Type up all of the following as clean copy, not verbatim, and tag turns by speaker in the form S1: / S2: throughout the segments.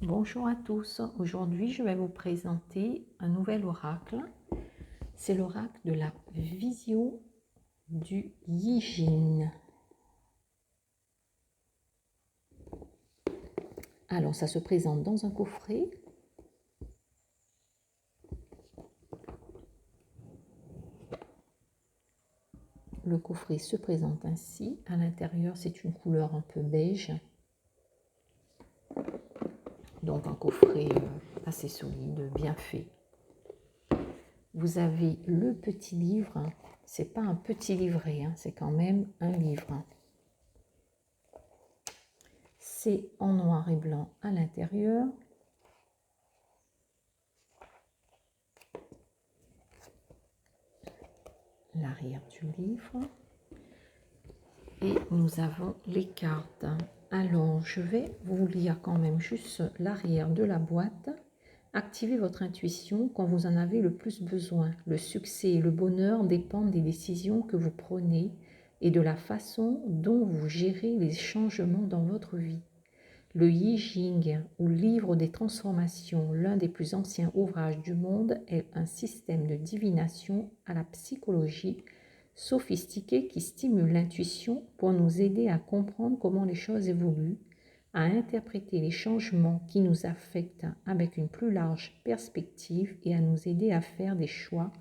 S1: Bonjour à tous, aujourd'hui je vais vous présenter un nouvel oracle. C'est l'oracle de la vision du Yi Jing. Alors ça se présente dans un coffret. Le coffret se présente ainsi. À l'intérieur c'est une couleur un peu beige. Donc un coffret assez solide, bien fait. Vous avez le petit livre. C'est pas un petit livret, c'est quand même un livre. C'est en noir et blanc à l'intérieur. L'arrière du livre. Et nous avons les cartes. Alors, je vais vous lire quand même juste l'arrière de la boîte. Activez votre intuition quand vous en avez le plus besoin. Le succès et le bonheur dépendent des décisions que vous prenez et de la façon dont vous gérez les changements dans votre vie. Le Yi Jing, ou livre des transformations, l'un des plus anciens ouvrages du monde, est un système de divination à la psychologie sophistiqué qui stimule l'intuition pour nous aider à comprendre comment les choses évoluent, à interpréter les changements qui nous affectent avec une plus large perspective et à nous aider à faire des choix,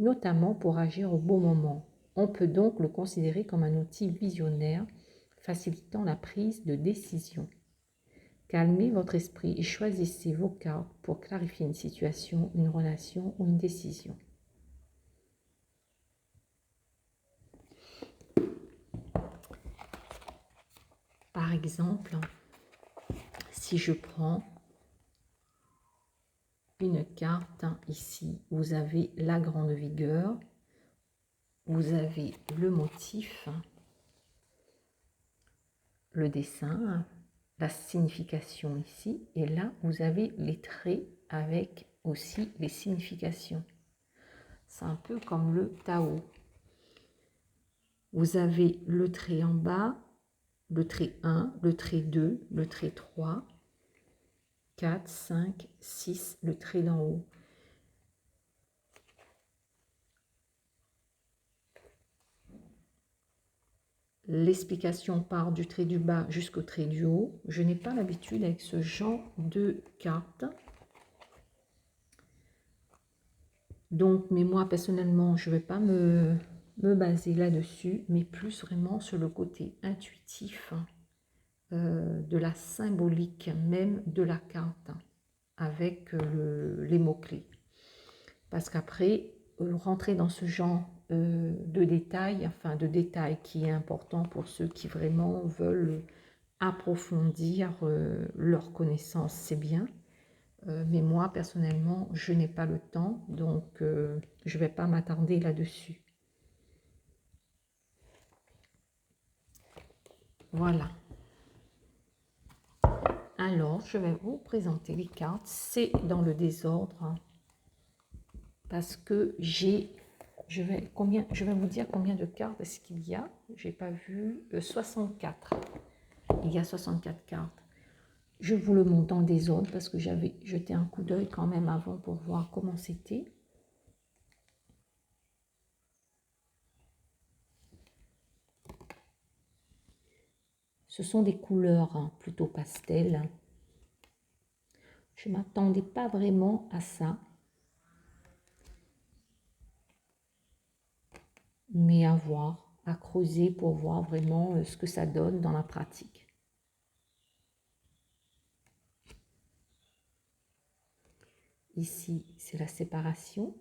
S1: notamment pour agir au bon moment. On peut donc le considérer comme un outil visionnaire facilitant la prise de décision. Calmez votre esprit et choisissez vos cartes pour clarifier une situation, une relation ou une décision. Par exemple, si je prends une carte ici, vous avez la grande vigueur, vous avez le motif, le dessin, la signification ici, et là vous avez les traits avec aussi les significations. C'est un peu comme le Tao. Vous avez le trait en bas, le trait 1, le trait 2, le trait 3, 4, 5, 6, le trait d'en haut. L'explication part du trait du bas jusqu'au trait du haut. Je n'ai pas l'habitude avec ce genre de cartes. Donc, mais moi, personnellement, je ne vais pas me baser là-dessus, mais plus vraiment sur le côté intuitif de la symbolique même de la carte, avec les mots-clés. Parce qu'après, rentrer dans ce genre de détails, qui est important pour ceux qui vraiment veulent approfondir leurs connaissances, c'est bien. Mais moi, personnellement, je n'ai pas le temps, donc je ne vais pas m'attarder là-dessus. Voilà. Alors, je vais vous présenter les cartes. C'est dans le désordre, parce que je vais vous dire combien de cartes est-ce qu'il y a. Je n'ai pas vu. 64. Il y a 64 cartes. Je vous le montre dans le désordre parce que j'avais jeté un coup d'œil quand même avant pour voir comment c'était. Ce sont des couleurs plutôt pastel. Je ne m'attendais pas vraiment à ça. Mais à voir, à creuser pour voir vraiment ce que ça donne dans la pratique. Ici, c'est la séparation.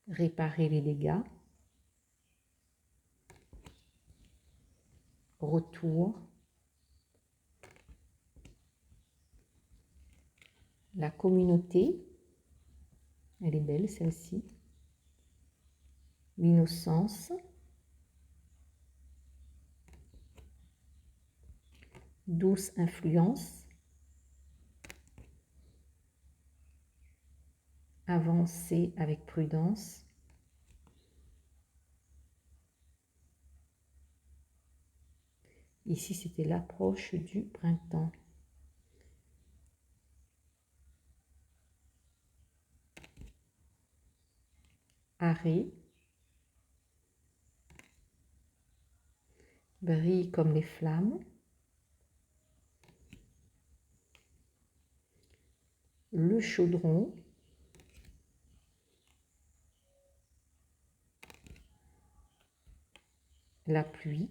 S1: Réparer les dégâts. Retour. La communauté. Elle est belle celle-ci. L'innocence. Douce influence. Avancer avec prudence. Ici, c'était l'approche du printemps. Arrêt. Brille comme les flammes. Le chaudron. La pluie.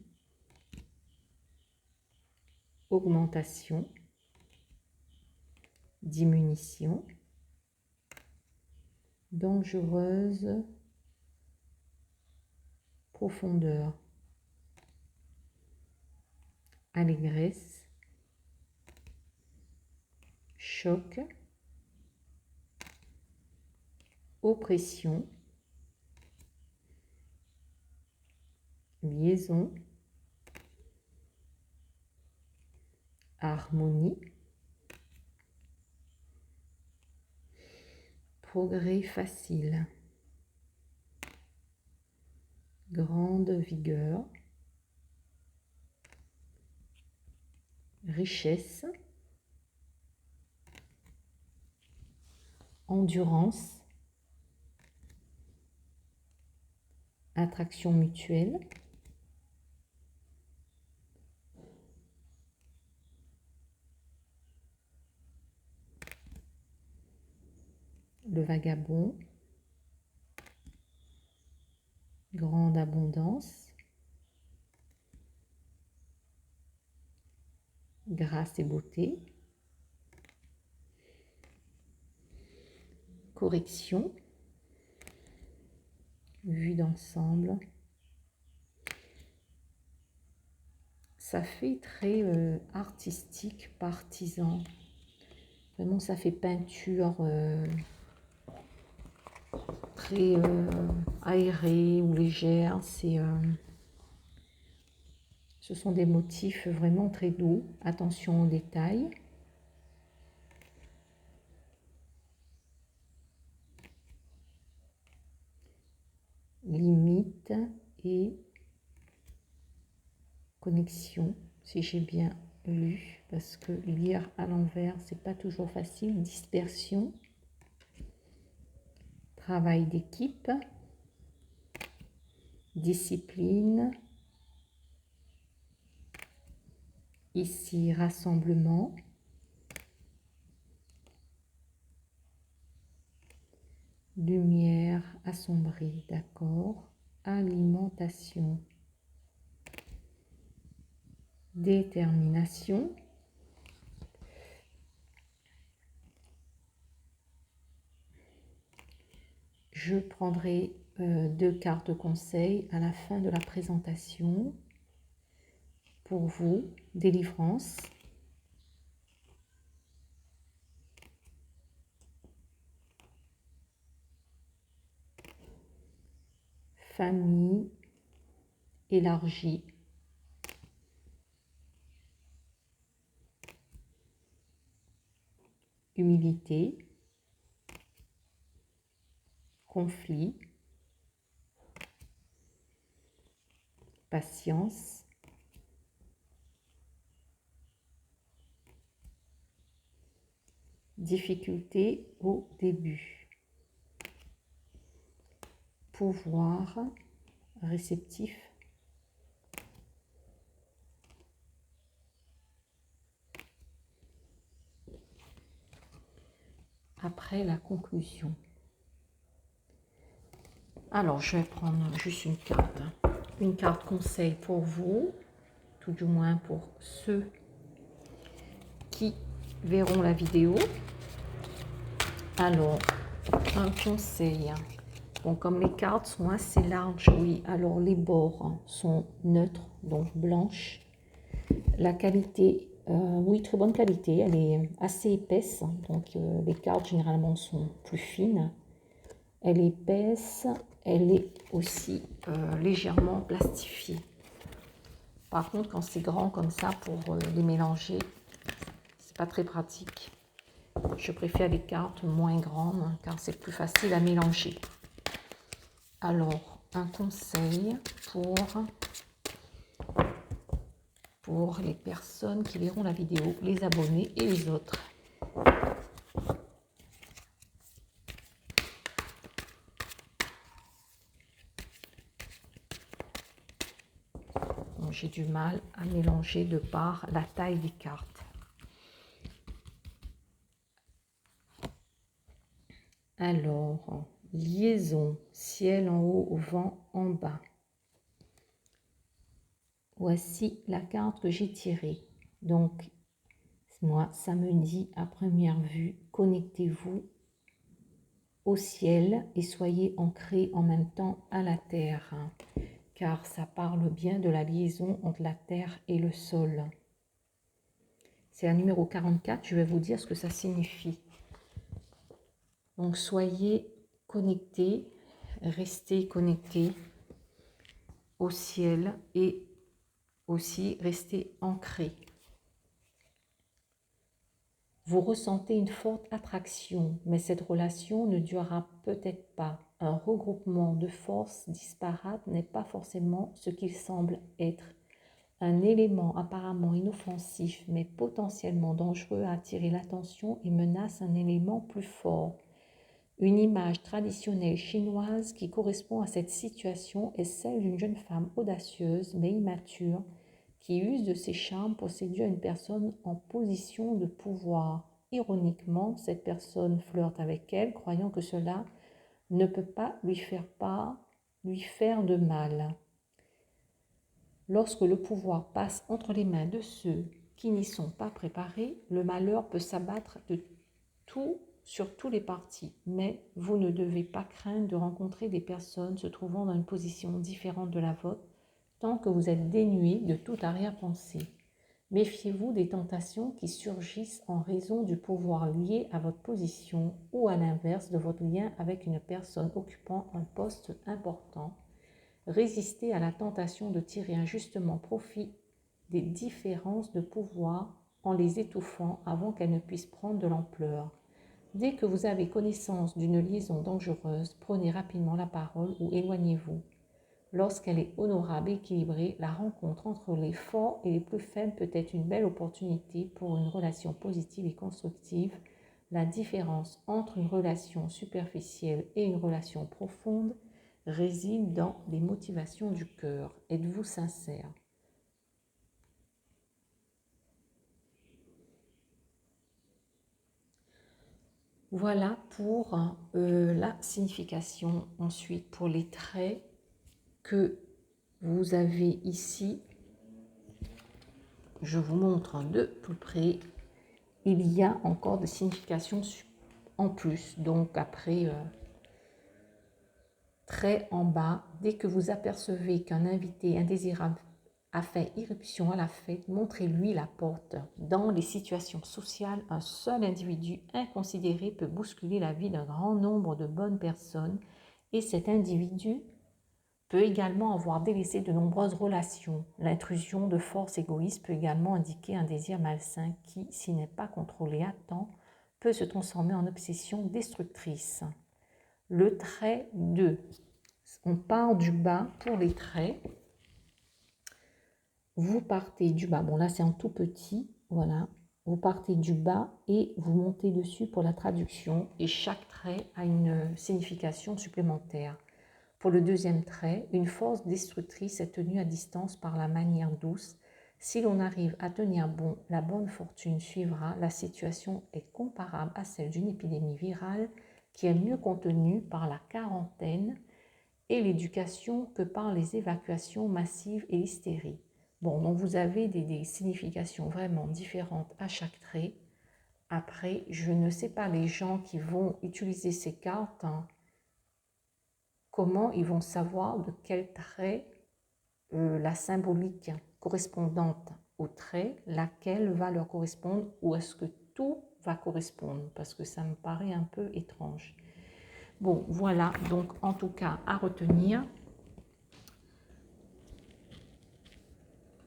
S1: Augmentation. Diminution. Dangereuse. Profondeur. Allégresse. Choc. Oppression. Liaison. Harmonie. Progrès facile. Grande vigueur. Richesse. Endurance. Attraction mutuelle. Le vagabond. Grande abondance. Grâce et beauté. Correction. Vue d'ensemble. Ça fait très artistique, partisan. Vraiment, ça fait peinture très aérée ou légère. Ce sont des motifs vraiment très doux. Attention aux détails. Limite et connexion, si j'ai bien lu, parce que lire à l'envers, c'est pas toujours facile. Dispersion. Travail d'équipe. Discipline. Ici, rassemblement. Lumière assombrie, d'accord. Alimentation. Détermination. Je prendrai 2 cartes de conseil à la fin de la présentation. Pour vous, délivrance. Famille élargie. Humilité. Conflit. Patience. Difficulté au début. Pouvoir réceptif. Après la conclusion. Alors, je vais prendre juste une carte. Une carte conseil pour vous, tout du moins pour ceux qui verront la vidéo. Alors, un conseil. Bon, comme les cartes sont assez larges, oui, alors les bords sont neutres, donc blanches. La qualité, oui, très bonne qualité, elle est assez épaisse, donc les cartes généralement sont plus fines. Elle est épaisse, elle est aussi légèrement plastifiée. Par contre, quand c'est grand comme ça, pour les mélanger, c'est pas très pratique. Je préfère les cartes moins grandes, car c'est plus facile à mélanger. Alors, un conseil pour pour les personnes qui verront la vidéo, les abonnés et les autres. J'ai du mal à mélanger de par la taille des cartes. Alors, liaison, ciel en haut, vent en bas. Voici la carte que j'ai tirée. Donc, moi, ça me dit à première vue, connectez-vous au ciel et soyez ancrés en même temps à la terre, car ça parle bien de la liaison entre la terre et le sol. C'est la numéro 44, je vais vous dire ce que ça signifie. Donc, soyez connectés, restez connectés au ciel et aussi restez ancrés. Vous ressentez une forte attraction, mais cette relation ne durera peut-être pas. Un regroupement de forces disparates n'est pas forcément ce qu'il semble être. Un élément apparemment inoffensif, mais potentiellement dangereux a attiré l'attention et menace un élément plus fort. Une image traditionnelle chinoise qui correspond à cette situation est celle d'une jeune femme audacieuse mais immature qui use de ses charmes pour séduire une personne en position de pouvoir. Ironiquement, cette personne flirte avec elle, croyant que cela ne peut pas lui faire de mal. Lorsque le pouvoir passe entre les mains de ceux qui n'y sont pas préparés, le malheur peut s'abattre sur tous les partis. Mais vous ne devez pas craindre de rencontrer des personnes se trouvant dans une position différente de la vôtre, tant que vous êtes dénué de toute arrière-pensée. Méfiez-vous des tentations qui surgissent en raison du pouvoir lié à votre position ou à l'inverse de votre lien avec une personne occupant un poste important. Résistez à la tentation de tirer injustement profit des différences de pouvoir en les étouffant avant qu'elles ne puissent prendre de l'ampleur. Dès que vous avez connaissance d'une liaison dangereuse, prenez rapidement la parole ou éloignez-vous. Lorsqu'elle est honorable et équilibrée, la rencontre entre les forts et les plus faibles peut être une belle opportunité pour une relation positive et constructive. La différence entre une relation superficielle et une relation profonde réside dans les motivations du cœur. Êtes-vous sincère? Voilà pour la signification. Ensuite, pour les traits que vous avez ici, je vous montre de plus près. Il y a encore des significations en plus. Donc après, trait en bas, dès que vous apercevez qu'un invité indésirable a fait irruption à la fête, montrez-lui la porte. Dans les situations sociales, un seul individu inconsidéré peut bousculer la vie d'un grand nombre de bonnes personnes et cet individu peut également avoir délaissé de nombreuses relations. L'intrusion de forces égoïstes peut également indiquer un désir malsain qui, s'il n'est pas contrôlé à temps, peut se transformer en obsession destructrice. Le trait 2. On part du bas pour les traits. Vous partez du bas. Bon, là, c'est en tout petit. Voilà. Vous partez du bas et vous montez dessus pour la traduction. Et chaque trait a une signification supplémentaire. Pour le deuxième trait, une force destructrice est tenue à distance par la manière douce. Si l'on arrive à tenir bon, la bonne fortune suivra. La situation est comparable à celle d'une épidémie virale qui est mieux contenue par la quarantaine et l'éducation que par les évacuations massives et l'hystérie. Bon, donc vous avez des significations vraiment différentes à chaque trait. Après, je ne sais pas les gens qui vont utiliser ces cartes, comment ils vont savoir de quel trait la symbolique correspondante au trait, laquelle va leur correspondre, ou est-ce que tout va correspondre, parce que ça me paraît un peu étrange. Bon, voilà, donc en tout cas à retenir.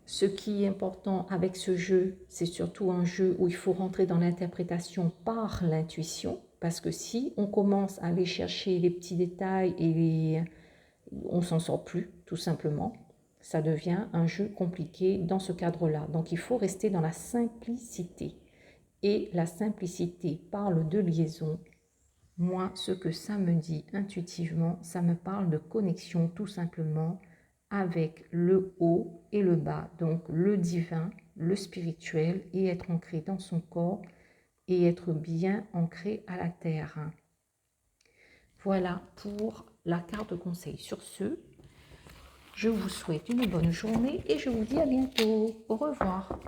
S1: Ce qui est important avec ce jeu, c'est surtout un jeu où il faut rentrer dans l'interprétation par l'intuition, parce que si on commence à aller chercher les petits détails, on ne s'en sort plus, tout simplement. ça devient un jeu compliqué dans ce cadre-là. Donc, il faut rester dans la simplicité. Et la simplicité parle de liaison. Moi, ce que ça me dit intuitivement, ça me parle de connexion tout simplement avec le haut et le bas. Donc, le divin, le spirituel et être ancré dans son corps et être bien ancré à la terre. Voilà pour la carte conseil. Sur ce, je vous souhaite une bonne journée et je vous dis à bientôt. Au revoir.